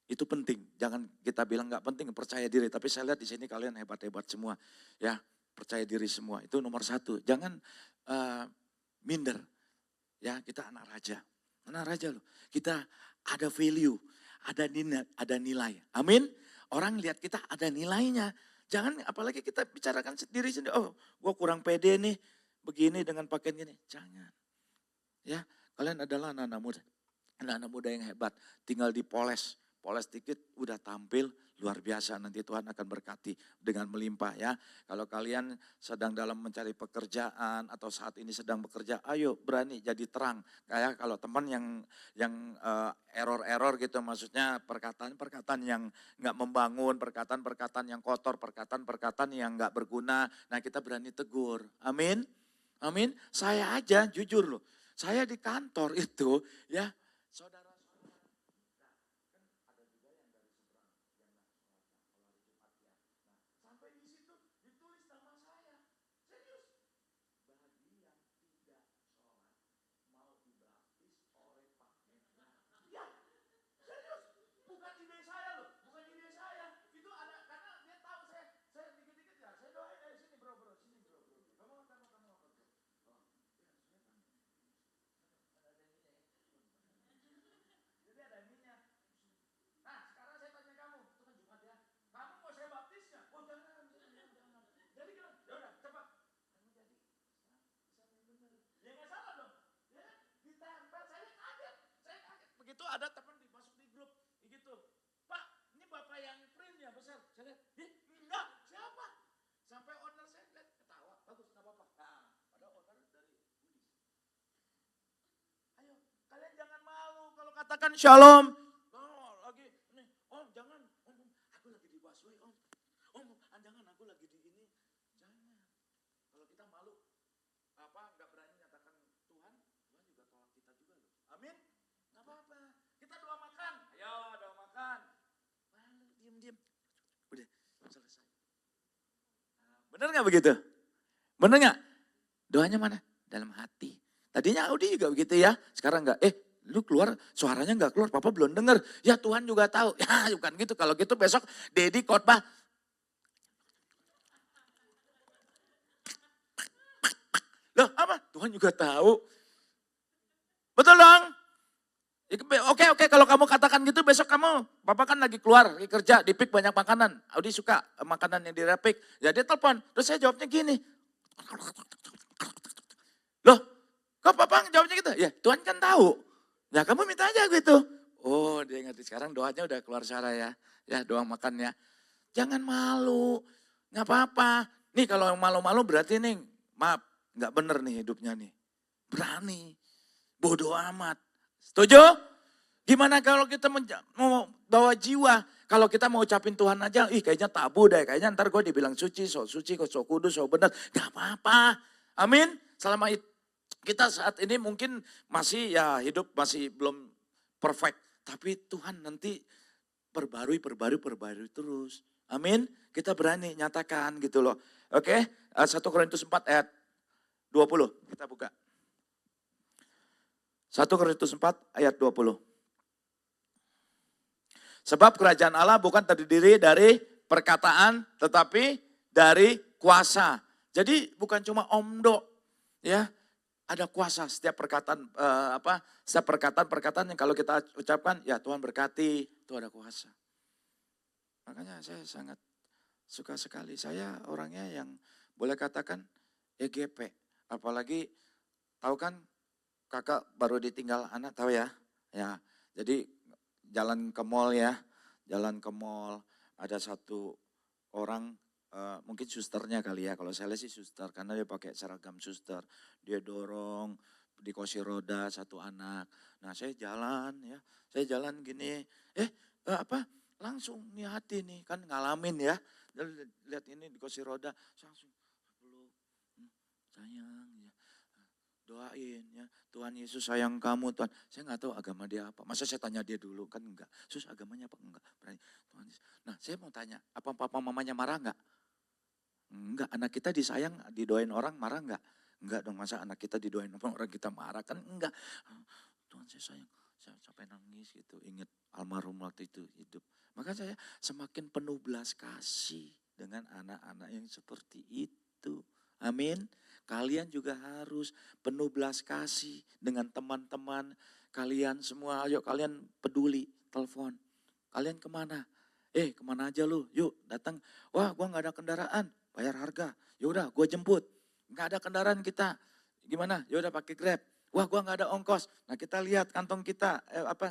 Itu penting, jangan kita bilang nggak penting percaya diri, tapi saya lihat di sini kalian hebat-hebat semua, ya percaya diri semua. Itu nomor 1, jangan minder, ya kita anak raja loh. Kita ada value, ada nilai, amin. Orang lihat kita ada nilainya, jangan apalagi kita bicarakan diri sendiri. Gue kurang pede nih, begini dengan pakaian gini, jangan. Ya kalian adalah anak-anak muda yang hebat, tinggal dipoles dikit udah tampil luar biasa, nanti Tuhan akan berkati dengan melimpah ya. Kalau kalian sedang dalam mencari pekerjaan atau saat ini sedang bekerja, ayo berani jadi terang. Kayak kalau teman yang error gitu, maksudnya perkataan yang nggak membangun, perkataan yang kotor, perkataan yang nggak berguna. Nah kita berani tegur, amin. Amin. Saya aja jujur loh, saya di kantor itu ya saudara. Begitu ada teman masuk di grup, gitu. Pak, ini bapak yang print ya besar. Saya lihat, enggak, siapa? Sampai owner saya lihat ketawa, bagus, enggak apa-apa. Padahal owner dari Budi. Ayo, kalian jangan malu kalau katakan shalom. Lagi, nih, jangan, aku lagi di busway, jangan, aku lagi di ini. Jangan. Kalau kita malu, enggak berani nyatakan Tuhan juga tolak kita juga loh. Amin. Gak apa-apa, kita doa makan. Ayo doa makan. Malu, diem. Udah, selesai. Bener gak begitu? Bener gak? Doanya mana? dalam hati. Tadinya Audi juga begitu ya, sekarang enggak. Lu keluar, suaranya enggak keluar, Papa belum dengar. Ya Tuhan juga tahu. Ya bukan gitu, kalau gitu besok Dedi khotbah. Loh apa? Tuhan juga tahu. Betul dong? Oke, kalau kamu katakan gitu besok kamu, Papa kan lagi keluar, lagi kerja, di Pik banyak makanan. Audi suka makanan yang di Pik. Ya dia telepon, terus saya jawabnya gini. Loh, kok Papa jawabnya gitu? Ya Tuhan kan tahu. Ya kamu minta aja gitu. Oh dia ngerti, sekarang doanya udah keluar suara ya. Ya doa makannya. Jangan malu, nggak apa-apa. Nih kalau yang malu-malu berarti nih, maaf, nggak bener nih hidupnya nih. Berani, bodoh amat. Setuju? Gimana kalau kita mau bawa jiwa? Kalau kita mau ucapin Tuhan aja, kayaknya tabu deh. Kayaknya ntar gue dibilang suci, so kudus, so benar. Gak apa-apa. Amin. Selama kita saat ini mungkin masih ya hidup masih belum perfect. Tapi Tuhan nanti perbarui terus. Amin. Kita berani nyatakan gitu loh. Oke. 1 Korintus 4 ayat 20. Kita buka. 1 Korintus 4 ayat 20. Sebab kerajaan Allah bukan terdiri dari perkataan tetapi dari kuasa. Jadi bukan cuma omdo ya. Ada kuasa setiap perkataan setiap perkataan yang kalau kita ucapkan ya Tuhan berkati, itu ada kuasa. Makanya saya sangat suka sekali. Saya orangnya yang boleh katakan EGP. Apalagi tahu kan kakak baru ditinggal anak, tahu ya? Ya, jadi jalan ke mall ya, ada satu orang mungkin susternya kali ya, kalau saya lihat sih suster karena dia pakai seragam suster, dia dorong di kursi roda satu anak. Nah saya jalan gini, langsung nih hati nih kan ngalamin ya, lihat ini di kursi roda, langsung peluk, sayang ya. Doain ya, Tuhan Yesus sayang kamu Tuhan. Saya nggak tahu agama dia apa. Masa saya tanya dia dulu, kan enggak. Yesus agamanya apa? Enggak. Berani, Tuhan Yesus. Nah saya mau tanya, apa papa mamanya marah enggak? Enggak, anak kita disayang, didoain orang marah enggak? Enggak dong, masa anak kita didoain orang kita marah kan enggak. Tuhan saya sayang, saya sampai nangis gitu, ingat almarhum waktu itu hidup. Maka saya semakin penuh belas kasih dengan anak-anak yang seperti itu. Amin. Kalian juga harus penuh belas kasih dengan teman-teman kalian semua. Ayo kalian peduli, telepon. Kalian kemana? Kemana aja lu? Yuk datang. Wah gua gak ada kendaraan, bayar harga. Yaudah gua jemput. Gak ada kendaraan kita. Gimana? Yaudah pakai Grab. Wah gua gak ada ongkos. Nah kita lihat kantong kita,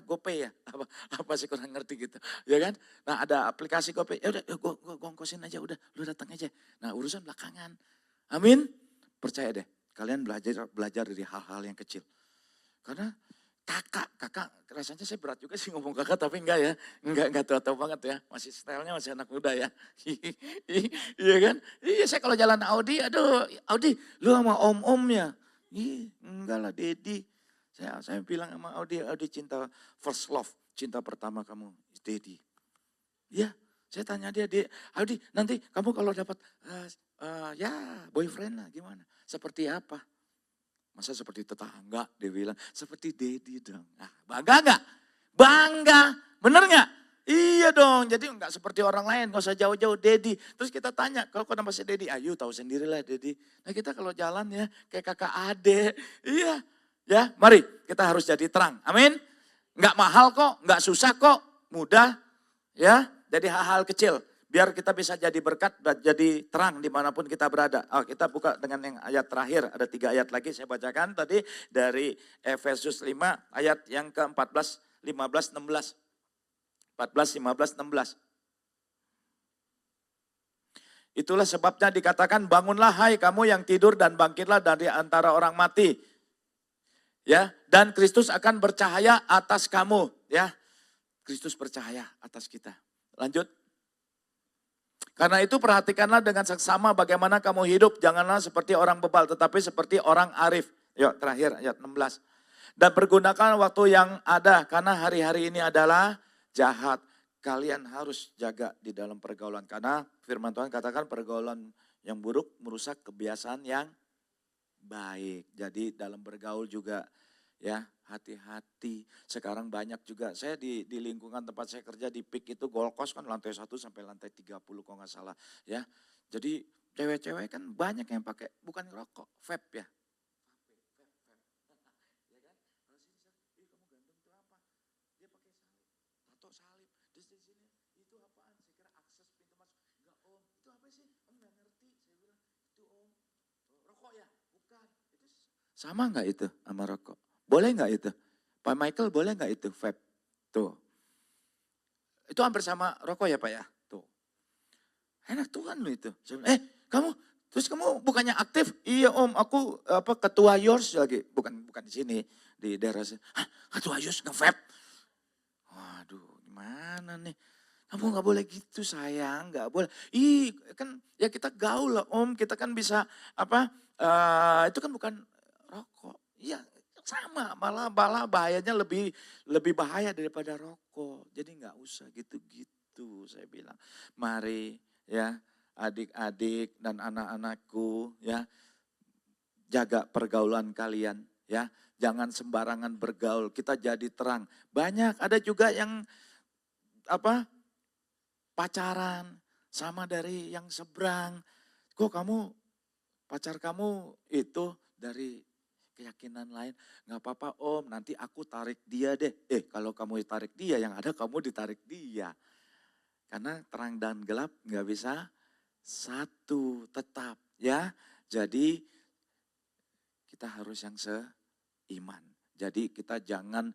GoPay ya? Apa sih kurang ngerti gitu. Ya kan? Nah ada aplikasi GoPay. Yaudah gua ongkosin aja, udah lu datang aja. Nah urusan belakangan. Amin. Percaya deh, kalian belajar dari hal-hal yang kecil. Karena kakak rasanya saya berat juga sih ngomong kakak tapi enggak ya. Enggak tua-tua banget ya. Masih stylenya masih anak muda ya. Iya kan? Iya saya kalau jalan Audi, aduh Audi lu sama om-omnya. Enggak lah Dedi. Saya bilang sama Audi cinta first love. Cinta pertama kamu, Dedi. Iya. Saya tanya dia, Audi nanti kamu kalau dapat boyfriend lah gimana? Seperti apa? Masa seperti tetangga? Dia bilang, seperti Dedi dong. Bangga gak? Bangga, bener gak? Iya dong, jadi gak seperti orang lain, gak usah jauh-jauh Dedi. Terus kita tanya, kalau nama si Dedi, ayo tahu sendirilah Dedi. Nah kita kalau jalan ya, kayak kakak ade, iya. Ya mari kita harus jadi terang, amin. Gak mahal kok, gak susah kok, mudah ya. Jadi hal-hal kecil, biar kita bisa jadi berkat, jadi terang dimanapun kita berada. Kita buka dengan yang ayat terakhir, ada 3 ayat lagi saya bacakan tadi dari Efesus 5 ayat yang ke-14, 15, 16. 14, 15, 16. Itulah sebabnya dikatakan bangunlah hai kamu yang tidur dan bangkitlah dari antara orang mati. Ya, dan Kristus akan bercahaya atas kamu, ya. Kristus bercahaya atas kita. Lanjut. Karena itu perhatikanlah dengan seksama bagaimana kamu hidup. Janganlah seperti orang bebal tetapi seperti orang arif. Yuk terakhir ayat 16. Dan pergunakan waktu yang ada karena hari-hari ini adalah jahat. Kalian harus jaga di dalam pergaulan. Karena firman Tuhan katakan pergaulan yang buruk merusak kebiasaan yang baik. Jadi dalam bergaul juga ya hati-hati. Sekarang banyak juga, saya di lingkungan tempat saya kerja di PIK itu Gold Coast kan lantai 1 sampai lantai 30 kalau nggak salah ya. Jadi cewek-cewek kan banyak yang pakai bukan rokok, vape ya. Ya kan? Kalau sini, kamu ganteng tuh apa? Dia pakai salib, tato salib. Terus di sini, itu apaan? Saya kira akses pintu masuk. Enggak om, itu apa sih? Om nggak ngerti. Saya bilang, itu om, rokok ya? Bukan. Itu sama nggak itu sama rokok? Boleh nggak itu? Pak Michael boleh nggak itu vape? Tuh. Itu hampir sama rokok ya Pak ya? Tuh. Enak Tuhan lo itu. Saya bilang, kamu, terus kamu bukannya aktif? Iya om, aku ketua yours lagi. Bukan di sini, di daerah sini. Hah, ketua yours nge-vape? Waduh, gimana nih? Kamu nggak boleh gitu sayang, nggak boleh. Kan ya kita gaul lah om, kita kan bisa itu kan bukan rokok. Iya sama, malah bahayanya lebih bahaya daripada rokok. Jadi nggak usah gitu-gitu saya bilang. Mari ya adik-adik dan anak-anakku ya, jaga pergaulan kalian ya. Jangan sembarangan bergaul, kita jadi terang. Banyak ada juga yang pacaran sama dari yang seberang. Kok pacar kamu itu dari keyakinan lain? Nggak apa-apa om, nanti aku tarik dia deh. Kalau kamu tarik dia, yang ada kamu ditarik dia. Karena terang dan gelap nggak bisa satu tetap ya. Jadi kita harus yang seiman. Jadi kita jangan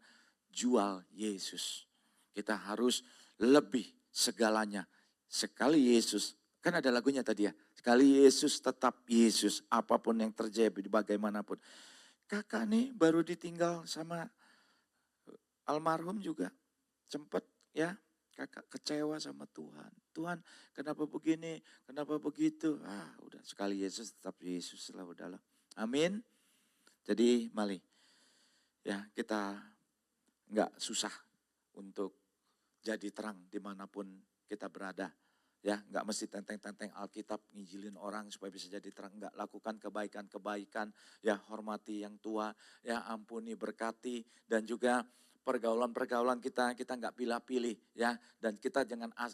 jual Yesus. Kita harus lebih segalanya. Sekali Yesus, kan ada lagunya tadi ya. Sekali Yesus tetap Yesus, apapun yang terjadi bagaimanapun. Kakak nih baru ditinggal sama almarhum juga. Sempat ya, kakak kecewa sama Tuhan. Tuhan kenapa begini, kenapa begitu. Udah sekali Yesus tetap Yesus lah udahlah. Amin. Jadi mari ya kita nggak susah untuk jadi terang dimanapun kita berada. Ya, nggak mesti tenteng-tenteng Alkitab ngijilin orang supaya bisa jadi terang. Nggak, lakukan kebaikan-kebaikan, ya hormati yang tua, ya ampuni, berkati, dan juga pergaulan-pergaulan kita nggak pilih-pilih ya, dan kita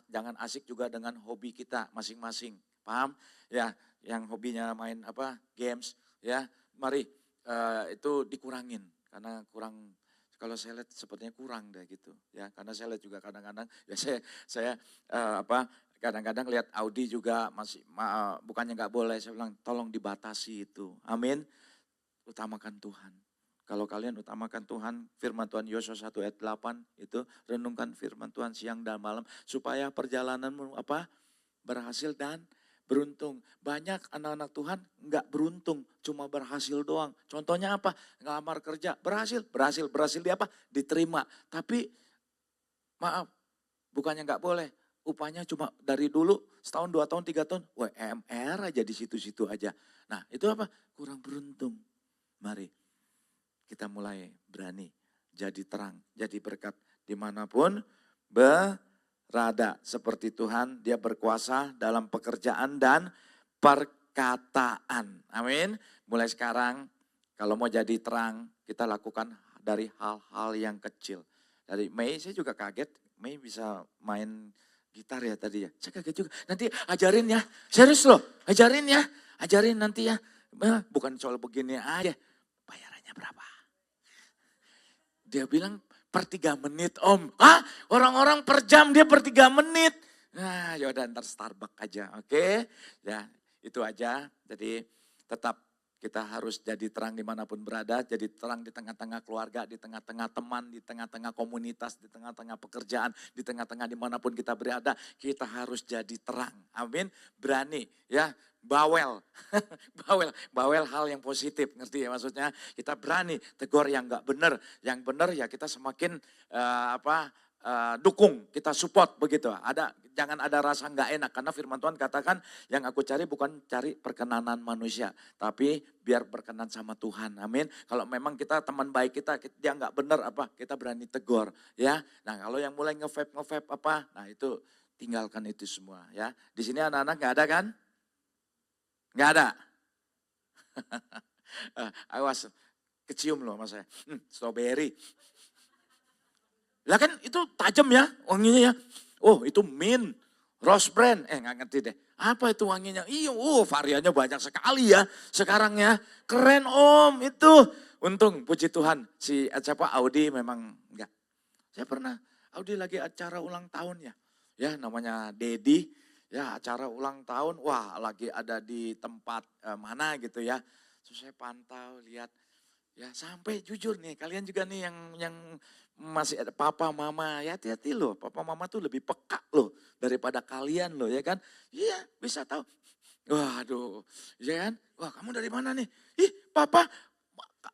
jangan asik juga dengan hobi kita masing-masing, paham? Ya, yang hobinya main games, ya, mari itu dikurangin karena kurang. Kalau saya lihat sepertinya kurang deh gitu ya, karena saya lihat juga kadang-kadang ya saya kadang-kadang lihat Audi juga masih bukannya nggak boleh, saya bilang tolong dibatasi itu, amin. Utamakan Tuhan. Kalau kalian utamakan Tuhan, firman Tuhan Yosua 1 ayat 8 itu, renungkan firman Tuhan siang dan malam supaya perjalananmu berhasil dan beruntung. Banyak anak-anak Tuhan nggak beruntung, cuma berhasil doang. Contohnya apa? Ngelamar kerja, berhasil di apa? Diterima. Tapi maaf, bukannya nggak boleh. Upahnya cuma dari dulu setahun, 2 tahun, 3 tahun, WMR aja di situ-situ aja. Nah itu apa? Kurang beruntung. Mari kita mulai berani jadi terang, jadi berkat dimanapun berada. Seperti Tuhan, dia berkuasa dalam pekerjaan dan perkataan. Amin. Mulai sekarang kalau mau jadi terang, kita lakukan dari hal-hal yang kecil. Dari Mei, saya juga kaget, Mei bisa main gitar ya tadi ya. Saya kaget juga, nanti ajarin ya, serius loh, ajarin ya, ajarin nanti ya. Bukan soal begini aja, bayarannya berapa? Dia bilang per 3 menit om. Orang-orang per jam, dia per 3 menit. Nah yaudah ntar Starbucks aja, oke? Ya itu aja, jadi tetap kita harus jadi terang dimanapun berada, jadi terang di tengah-tengah keluarga, di tengah-tengah teman, di tengah-tengah komunitas, di tengah-tengah pekerjaan, di tengah-tengah dimanapun kita berada, kita harus jadi terang. Amin, berani ya, bawel, bawel hal yang positif, ngerti ya maksudnya? Kita berani tegur yang gak benar, yang benar ya kita semakin dukung, kita support begitu. Jangan ada rasa nggak enak karena firman Tuhan katakan yang aku cari bukan cari perkenanan manusia, tapi biar berkenan sama Tuhan. Amin. Kalau memang kita teman baik kita dia nggak benar kita berani tegur ya. Nah kalau yang mulai nge-vape nah itu tinggalkan itu semua ya. Di sini anak-anak nggak ada kan? Nggak ada. Awas, kecium loh mas saya. Strawberry. Lah kan itu tajam ya wanginya ya. Oh itu mint, rose brand, nggak ngerti deh. Apa itu wanginya? Iya, variannya banyak sekali ya sekarang ya. Keren om itu. Untung puji Tuhan si siapa Audi memang enggak. Saya pernah Audi lagi acara ulang tahun ya. Ya namanya Dedi. Ya acara ulang tahun, wah lagi ada di tempat mana gitu ya. Terus saya pantau, lihat. Ya sampai jujur nih, kalian juga nih yang masih ada papa mama, ya hati-hati loh. Papa mama tuh lebih peka loh daripada kalian loh ya kan. Iya bisa tahu. Waduh, ya kan. Wah kamu dari mana nih? Ih papa,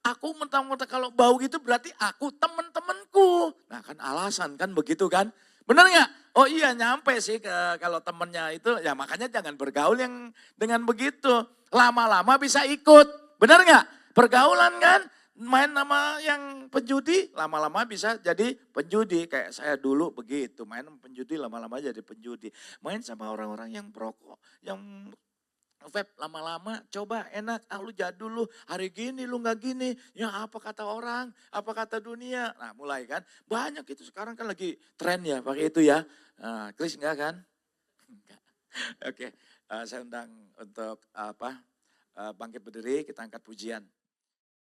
aku mentang-mentang kalau bau gitu berarti aku temen-temenku. Nah kan alasan kan begitu kan. Benar nggak? Oh iya nyampe sih kalau temennya itu, ya makanya jangan bergaul yang dengan begitu. Lama-lama bisa ikut, benar nggak? Pergaulan kan, main sama yang penjudi, lama-lama bisa jadi penjudi. Kayak saya dulu begitu, main penjudi lama-lama jadi penjudi. Main sama orang-orang yang perokok, yang vape lama-lama coba enak, lu jadul lu, hari gini lu nggak gini, ya apa kata orang, apa kata dunia. Nah mulai kan, banyak itu sekarang kan lagi tren ya pakai itu ya. Nah, Chris enggak kan? Enggak. Oke, saya undang untuk bangkit berdiri, kita angkat pujian.